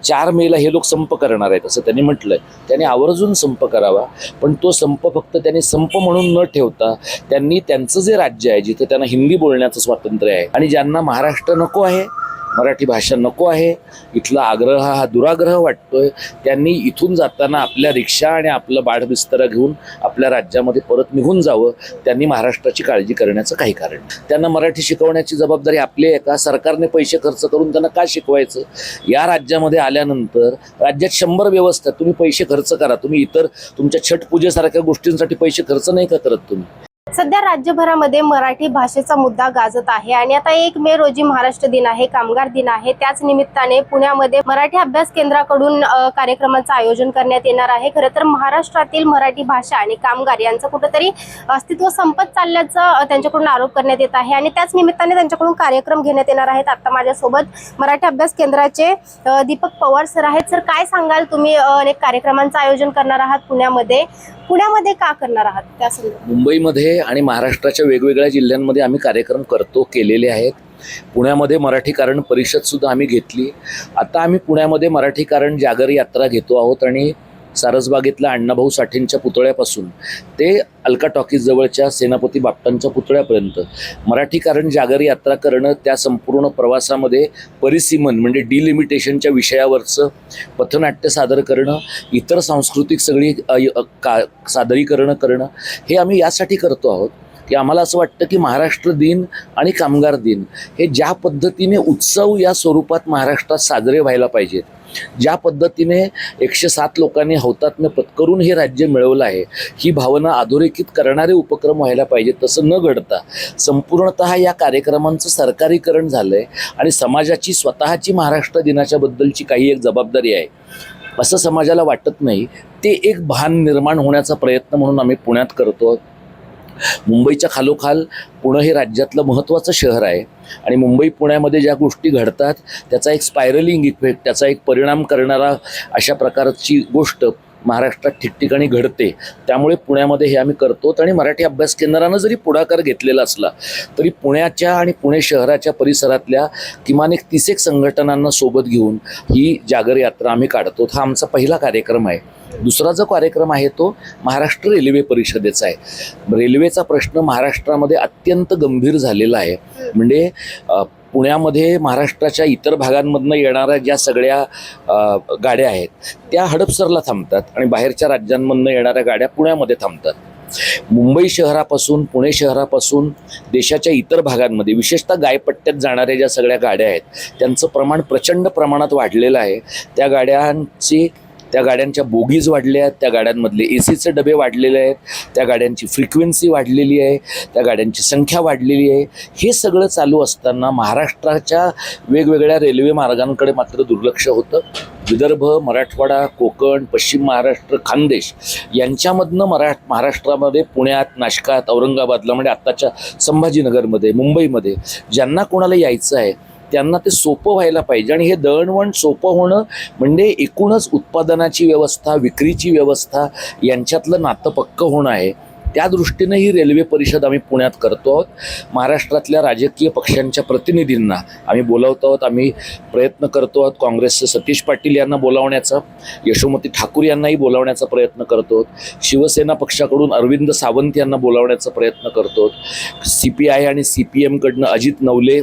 4 मेला हे लोक संप करणार आहेत असं त्यांनी म्हटलंय. त्यांनी आवर्जून संप करावा, पण तो संप फक्त त्यांनी संप म्हणून न ठेवता त्यांनी त्यांचं जे राज्य आहे जिथे त्यांना हिंदी बोलण्याचं स्वातंत्र्य आहे आणि ज्यांना महाराष्ट्र नको आहे, मराठी भाषा नको आहे, इथला आग्रह हा दुराग्रह वाटतोय, त्यांनी इथून जाताना आपल्या रिक्षा आणि आपलं बाढबिस्तरा घेऊन आपल्या राज्यामध्ये परत निघून जावं. त्यांनी महाराष्ट्राची काळजी करण्याचं काही कारण नाही. त्यांना मराठी शिकवण्याची जबाबदारी आपली आहे का? सरकारने पैसे खर्च करून त्यांना का शिकवायचं? या राज्यामध्ये आल्यानंतर राज्यात 100 व्यवस्था, तुम्ही पैसे खर्च करा. तुम्ही इतर तुमच्या छठ पूजेसारख्या गोष्टींसाठी पैसे खर्च नाही का करत तुम्ही? सध्या राज्यभरामध्ये मराठी भाषेचा मुद्दा गाजत आहे आणि आता 1 मे रोजी महाराष्ट्र दिन आहे, कामगार दिन आहे. त्याच निमित्ताने पुण्यामध्ये मराठी अभ्यास केंद्राकडून कार्यक्रमाचं आयोजन करण्यात येणार आहे. खरं तर महाराष्ट्रातील मराठी भाषा आणि कामगार यांचं कुठेतरी अस्तित्व संपत चालल्याचं त्यांच्याकडून आरोप करण्यात येत आहे आणि त्याच निमित्ताने त्यांच्याकडून कार्यक्रम घेण्यात येणार आहेत. आता माझ्यासोबत मराठी अभ्यास केंद्राचे दीपक पवार सर आहेत. सर, काय सांगाल? तुम्ही अनेक कार्यक्रमांचं आयोजन करणार आहात पुण्यामध्ये का करणार आहात त्या संदर्भात? मुंबईमध्ये आणि महाराष्ट्राच्या वेगवेगळ्या जिल्ह्यांमध्ये आम्ही कार्यक्रम केलेले आहेत. पुण्यामध्ये मराठी कारण परिषद सुद्धा आम्ही घेतली. आता आम्ही पुण्यामध्ये मराठी कारण जागर यात्रा घेतो आहोत आणि सारसबागेतल्या अण्णाभाऊ साठेंच्या पुतळ्यापासून ते अलका टॉकीज जवळच्या सेनापती बापटांच्या पुतळ्यापर्यंत मराठी कारण जागर यात्रा करणं, त्या संपूर्ण प्रवासामध्ये परिसीमन म्हणजे डिलिमिटेशनच्या विषयावरचं पथनाट्य सादर करणं, इतर सांस्कृतिक सगळी सादरीकरणं करणं, हे आम्ही यासाठी करतो आहोत की आम्हाला असं वाटतं की महाराष्ट्र दिन आणि कामगार दिन हे ज्या पद्धतीने उत्सव या स्वरूपात महाराष्ट्रात साजरे व्हायला पाहिजेत, ज्या पद्धतीने 107 लोकांनी हौतात्म्य पत्करून हे राज्य मिळवलं आहे, ही भावना अधोरेखित करणारे उपक्रम व्हायला पाहिजेत. तसं न घडता संपूर्णतः या कार्यक्रमांचं सरकारीकरण झालं आहे आणि समाजाची स्वतःची महाराष्ट्र दिनाच्या बद्दलची काही एक जबाबदारी आहे असं समाजाला वाटत नाही. ते एक भान निर्माण होण्याचा प्रयत्न म्हणून आम्ही पुण्यात करतो. मुंबईच्या खालोखाल पुणे हे राज्यातलं महत्त्वाचं शहर आहे आणि मुंबई पुण्यामध्ये ज्या गोष्टी घडतात त्याचा एक स्पायरलिंग इफेक्ट, त्याचा एक परिणाम करणारा अशा प्रकारची गोष्ट महाराष्ट्रात ठिकठिकाणी घडते. त्यामुळे पुण्यामध्ये हे आम्ही करतो आणि मराठी अभ्यास केंद्रानं जरी पुढाकार घेतलेला असला तरी पुण्याच्या आणि पुणे शहराच्या परिसरातल्या किमान एक 30 संघटनांना सोबत घेऊन ही जागर यात्रा आम्ही काढतो. हा आमचा पहिला कार्यक्रम आहे. दुसरा जो कार्यक्रम आहे तो महाराष्ट्र रेल्वे परिषदेचा आहे. रेल्वेचा प्रश्न महाराष्ट्रामध्ये अत्यंत गंभीर झालेला आहे. म्हणजे पुण्यामध्ये महाराष्ट्राच्या इतर भागांमधनं येणाऱ्या ज्या सगळ्या गाड्या आहेत त्या हडपसरला थांबतात आणि बाहेरच्या राज्यांमधनं येणाऱ्या गाड्या पुण्यामध्ये थांबतात. मुंबई शहरापासून, पुणे शहरापासून देशाच्या इतर भागांमध्ये विशेषतः गायपट्ट्यात जाणाऱ्या ज्या सगळ्या गाड्या आहेत त्यांचं प्रमाण प्रचंड प्रमाणात वाढलेलं आहे. त्या गाड्यांच्या बोगीज वाढल्या आहेत, त्या गाड्यांमधले ACचे डबे वाढलेले आहेत, त्या गाड्यांची फ्रिक्वेन्सी वाढलेली आहे, त्या गाड्यांची संख्या वाढलेली आहे. हे सगळं चालू असताना महाराष्ट्राच्या वेगवेगळ्या रेल्वे मार्गांकडे मात्र दुर्लक्ष होतं. विदर्भ, मराठवाडा, कोकण, पश्चिम महाराष्ट्र, खानदेश यांच्यामधनं महाराष्ट्रामध्ये पुण्यात, नाशकात, औरंगाबादला म्हणजे आत्ताच्या संभाजीनगरमध्ये, मुंबईमध्ये ज्यांना कोणाला यायचं आहे त्यांना ते सोपं व्हायला पाहिजे आणि हे दळणवळण सोपं होणं म्हणजे एकूणच उत्पादनाची व्यवस्था, विक्रीची व्यवस्था यांच्यातलं नातं पक्कं होणं आहे. त्या दृष्टीनं ही रेल्वे परिषद आम्ही पुण्यात करतो आहोत. महाराष्ट्रातल्या राजकीय पक्षांच्या प्रतिनिधींना आम्ही बोलावतो आहोत. आम्ही प्रयत्न करतो आहोत काँग्रेसचे सतीश पाटील यांना बोलावण्याचा, यशोमती ठाकूर यांनाही बोलावण्याचा प्रयत्न करतो आहोत. शिवसेना पक्षाकडून अरविंद सावंत यांना बोलावण्याचा प्रयत्न करतो आहोत. CPI आणि CPM अजित नवले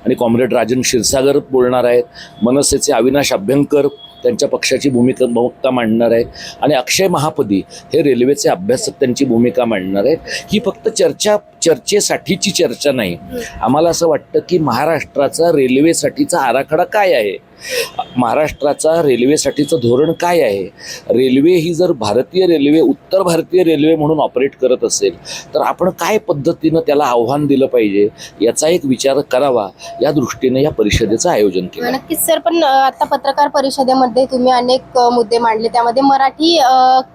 आणि कॉम्रेड राजन क्षीरसागर बोलणार आहेत. मनसेचे अविनाश अभ्यंकर त्यांच्या पक्षाची भूमिका मांडणार आहेत आणि अक्षय महापदी हे रेल्वेचे अभ्यासक त्यांची भूमिका मांडणार आहेत. ही फक्त चर्चेसाठीची चर्चा नाही. आम्हाला असं वाटतं की महाराष्ट्राचा रेल्वेसाठीचा आराखडा काय आहे, महाराष्ट्राचा रेल्वेसाठीचं धोरण काय आहे, रेल्वे ही जर भारतीय रेल्वे उत्तर भारतीय रेल्वे म्हणून ऑपरेट करत असेल तर आपण काय पद्धतीनं त्याला आव्हान दिलं पाहिजे याचा एक विचार करावा, या दृष्टीने या परिषदेचं आयोजन केलं. नक्कीच सर, पण आता पत्रकार परिषदेमध्ये तुम्ही अनेक मुद्दे मांडले, त्यामध्ये मराठी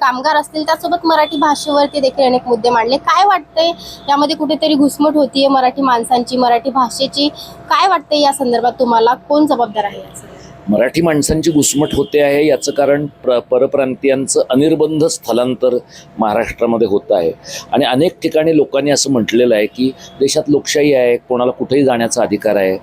कामगार असतील त्यासोबत मराठी भाषेवरती देखील अनेक मुद्दे मांडले. काय वाटतंय यामध्ये कुठेतरी घुसमट होतीये मराठी माणसांची, मराठी भाषेची? काय वाटतंय या संदर्भात तुम्हाला? कोण जबाबदार आहे याचं? मराठी माणसांची घुसमट होते आहे याचं कारण परप्रांतीयांचं अनिर्बंध स्थलांतर महाराष्ट्रामध्ये होत आहे आणि अनेक ठिकाणी लोकांनी असं म्हटलेलं आहे की देशात लोकशाही आहे, कोणाला कुठेही जाण्याचा अधिकार आहे.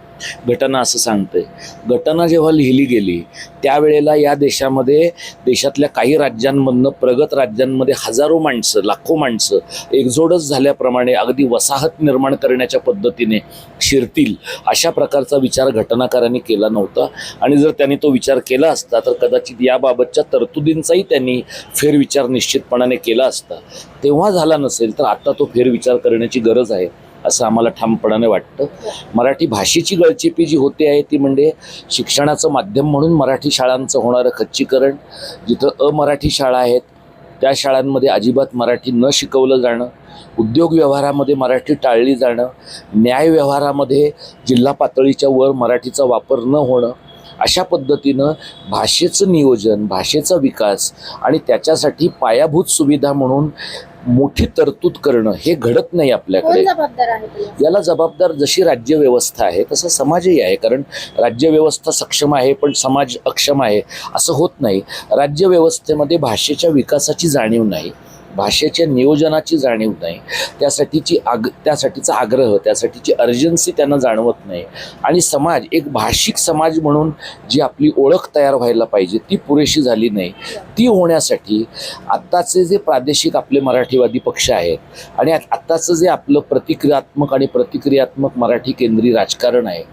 घटना असं सांगते. घटना जेव्हा लिहिली गेली त्यावेळेला या देशामध्ये देशातल्या काही राज्यांमधनं प्रगत राज्यांमध्ये हजारो माणसं, लाखो माणसं एक्झोडस झाल्याप्रमाणे अगदी वसाहत निर्माण करण्याच्या पद्धतीने शिरतील अशा प्रकारचा विचार घटनाकारांनी केला नव्हता. आणि जर त्यांनी तो विचार केला असता तर कदाचित याबाबतच्या तरतुदींचाही त्यांनी फेरविचार निश्चितपणाने केला असता. तेव्हा झाला नसेल तर आता तो फेरविचार करण्याची गरज आहे असं आम्हाला ठामपणाने वाटतं. मराठी भाषेची गळचेपी जी होते आहे ती म्हणजे शिक्षणाचं माध्यम म्हणून मराठी शाळांचं होणारं खच्चीकरण. जिथं अमराठी शाळा आहेत त्या शाळांमध्ये अजिबात मराठी न शिकवलं जाणं, उद्योग व्यवहारामध्ये मराठी टाळली जाणं, न्याय व्यवहारामध्ये जिल्हा पातळीच्या वर मराठीचा वापर न होणं, अशा पद्धतीनं भाषेचं नियोजन, भाषेचा विकास आणि त्याच्यासाठी पायाभूत सुविधा म्हणून मोठी तरतूद करणं हे घडत नाही आपल्याकडे. कोण जबाबदार आहे त्याला? याला जबाबदार जशी राज्यव्यवस्था आहे तसा समाजही आहे. कारण राज्यव्यवस्था सक्षम आहे पण समाज अक्षम आहे असं होत नाही. राज्यव्यवस्थेमध्ये भाषेच्या विकासाची जाणीव नाही, भाषेच्या नियोजनाची जाणीव नाही, त्यासाठीचा आग्रह, त्यासाठीची अर्जन्सी त्यांना जाणवत नाही. आणि समाज एक भाषिक समाज म्हणून जी आपली ओळख तयार व्हायला पाहिजे ती पुरेशी झाली नाही. ती होण्यासाठी आत्ताचे जे प्रादेशिक आपले मराठीवादी पक्ष आहेत आणि आत्ताचं जे आपलं प्रतिक्रियात्मक मराठी केंद्रीय राजकारण आहे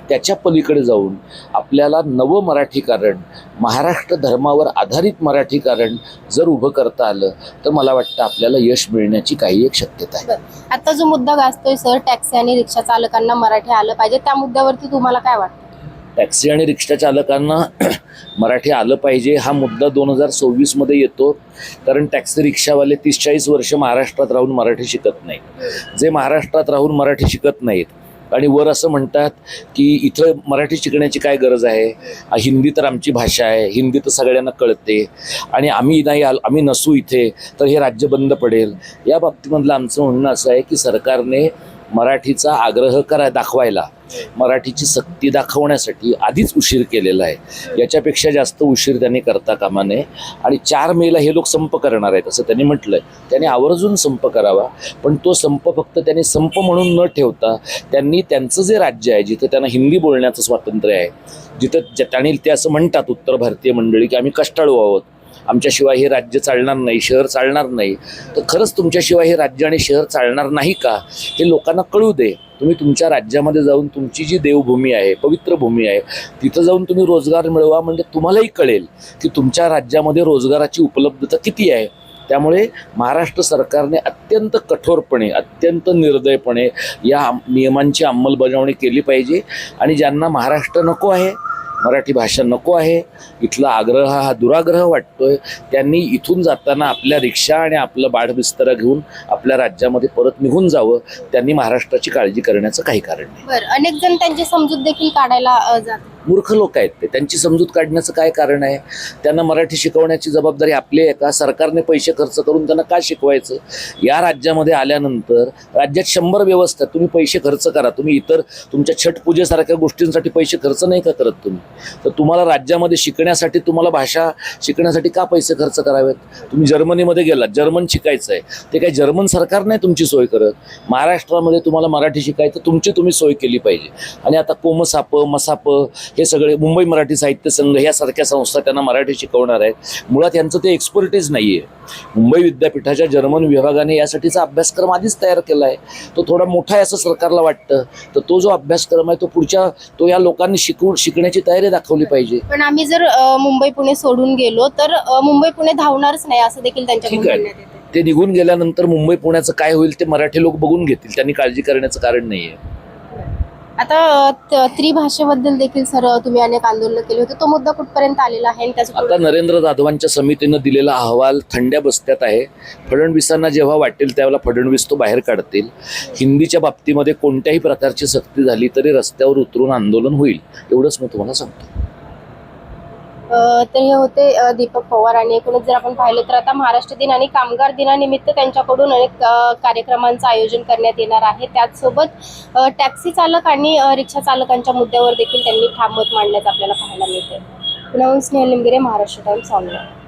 त्याच्या पलीकडे जाऊन आपल्याला नवं मराठीकरण, महाराष्ट्र धर्मावर आधारित मराठीकरण जर उभं करता आलं तर मला वाटतं आपल्याला यश मिळण्याची काही एक शक्यता आहे. आता जो मुद्दा गाजतोय सर, टॅक्सी आणि रिक्षा चालकांना मराठी आलं पाहिजे, त्या मुद्द्यावरती तुम्हाला काय वाटतं? टॅक्सी आणि रिक्षा चालकांना मराठी आलं पाहिजे हा मुद्दा 2026मध्ये येतो. कारण टॅक्सी रिक्षावाले 30-40 वर्ष महाराष्ट्रात राहून मराठी शिकत नाहीत. जे महाराष्ट्रात राहून मराठी शिकत नाहीत आणि वर असं म्हणतात की इथं मराठी शिकण्याची काय गरज आहे, हिंदी तर आमची भाषा आहे, हिंदी तर सगळ्यांना कळते आणि आम्ही नसू इथे तर हे राज्य बंद पडेल. या बाबतीमधलं आमचं म्हणणं असं आहे की सरकारने मराठीचा आग्रह दाखवायला, मराठीची सक्ती दाखवण्यासाठी आधीच उशीर केलेला आहे. याच्यापेक्षा जास्त उशीर त्यांनी करता कामा नये. आणि 4 मेला हे लोक संप करणार आहेत असं त्यांनी म्हटलंय. त्यांनी आवर्जून संप करावा, पण तो संप फक्त त्यांनी संप म्हणून न ठेवता त्यांनी त्यांचं जे राज्य आहे जिथं त्यांना हिंदी बोलण्याचं स्वातंत्र्य आहे, जिथं ते असं म्हणतात उत्तर भारतीय मंडळी की आम्ही कष्टाळू आहोत, आमच्याशिवाय हे राज्य चालणार नाही, शहर चालणार नाही, तर खरंच तुमच्याशिवाय हे राज्य आणि शहर चालणार नाही का हे लोकांना कळू दे. तुम्ही तुमच्या राज्यामध्ये जाऊन तुमची जी देवभूमी आहे, पवित्र भूमी आहे, तिथं जाऊन तुम्ही रोजगार मिळवा, म्हणजे तुम्हालाही कळेल की तुमच्या राज्यामध्ये रोजगाराची उपलब्धता किती आहे. त्यामुळे महाराष्ट्र सरकारने अत्यंत कठोरपणे, अत्यंत निर्दयपणे या नियमांची अंमलबजावणी केली पाहिजे. आणि ज्यांना महाराष्ट्र नको आहे, मराठी भाषा नको आहे, इथला आग्रह हा दुराग्रह वाटतोय, त्यांनी इथून जाताना आपल्या रिक्षा आणि आपलं बाढबिस्तरं घेऊन आपल्या राज्यामध्ये परत निघून जावं. त्यांनी महाराष्ट्राची काळजी करण्याचं काही कारण नाही. बरं, अनेक जण त्यांची समजूत देखील काढायला जातात. मूर्ख लोक आहेत ते, त्यांची समजूत काढण्याचं काय कारण आहे? त्यांना मराठी शिकवण्याची जबाबदारी आपली आहे का? सरकारने पैसे खर्च करून त्यांना का शिकवायचं? या राज्यामध्ये आल्यानंतर राज्यात 100 व्यवस्था, तुम्ही पैसे खर्च करा. तुम्ही इतर तुमच्या छटपूजेसारख्या गोष्टींसाठी पैसे खर्च नाही का करत तुम्ही? तर तुम्हाला राज्यामध्ये शिकण्यासाठी, तुम्हाला भाषा शिकण्यासाठी का पैसे खर्च करावेत? तुम्ही जर्मनीमध्ये गेलात, जर्मन शिकायचं आहे, ते काही जर्मन सरकार नाही तुमची सोय करत. महाराष्ट्रामध्ये तुम्हाला मराठी शिकायचं, तुमची तुम्ही सोय केली पाहिजे. आणि आता कोमसाप, मसाप हे सगळे, मुंबई मराठी साहित्य संघ यासारख्या संस्था त्यांना मराठी शिकवणार आहेत. मुळात यांचं ते एक्सपर्टीज नाही आहे. मुंबई विद्यापीठाच्या जर्मन विभागाने यासाठीचा अभ्यासक्रम आधीच तयार केला आहे. तो थोडा मोठा आहे असं सरकारला वाटतं. तर तो जो अभ्यासक्रम आहे तो या लोकांनी शिकण्याची तयारी दाखवली पाहिजे. पण आम्ही जर मुंबई पुणे सोडून गेलो तर मुंबई पुणे धावणारच नाही असं देखील त्यांच्याकडून म्हणण्यात येते. ते निघून गेल्यानंतर मुंबई पुण्याचं काय होईल ते मराठी लोक बघून घेतील. त्यांनी काळजी करण्याचं कारण नाही आहे. आता त्रिभाषेबद्दल देखील सर तुम्ही अनेक आंदोलन केले होते, तो मुद्दा कुठपर्यंत आलेला आहे? आता नरेंद्र जाधवांच्या समितीनं दिलेला अहवाल थंड्या बस्त्यात आहे. फडणवीसांना जेव्हा वाटेल त्यावेळेला फडणवीस तो बाहेर काढतील. हिंदीच्या बाबतीमध्ये कोणत्याही प्रकारची सक्ती झाली तरी रस्त्यावर उतरून आंदोलन होईल, एवढंच मी तुम्हाला सांगतो. तर हे होते दीपक पवार. आणि एकूणच जर आपण पाहिलं तर आता महाराष्ट्र दिन आणि कामगार दिनानिमित्त त्यांच्याकडून अनेक कार्यक्रमांचं आयोजन करण्यात येणार आहे. त्याचसोबत टॅक्सी चालक आणि रिक्षा चालकांच्या मुद्द्यावर देखील त्यांनी ठाम मत मांडल्याचं आपल्याला पाहायला मिळते. पुण्याहून स्नेहल निमगिरे, महाराष्ट्र टाइम्स ऑनलाईन.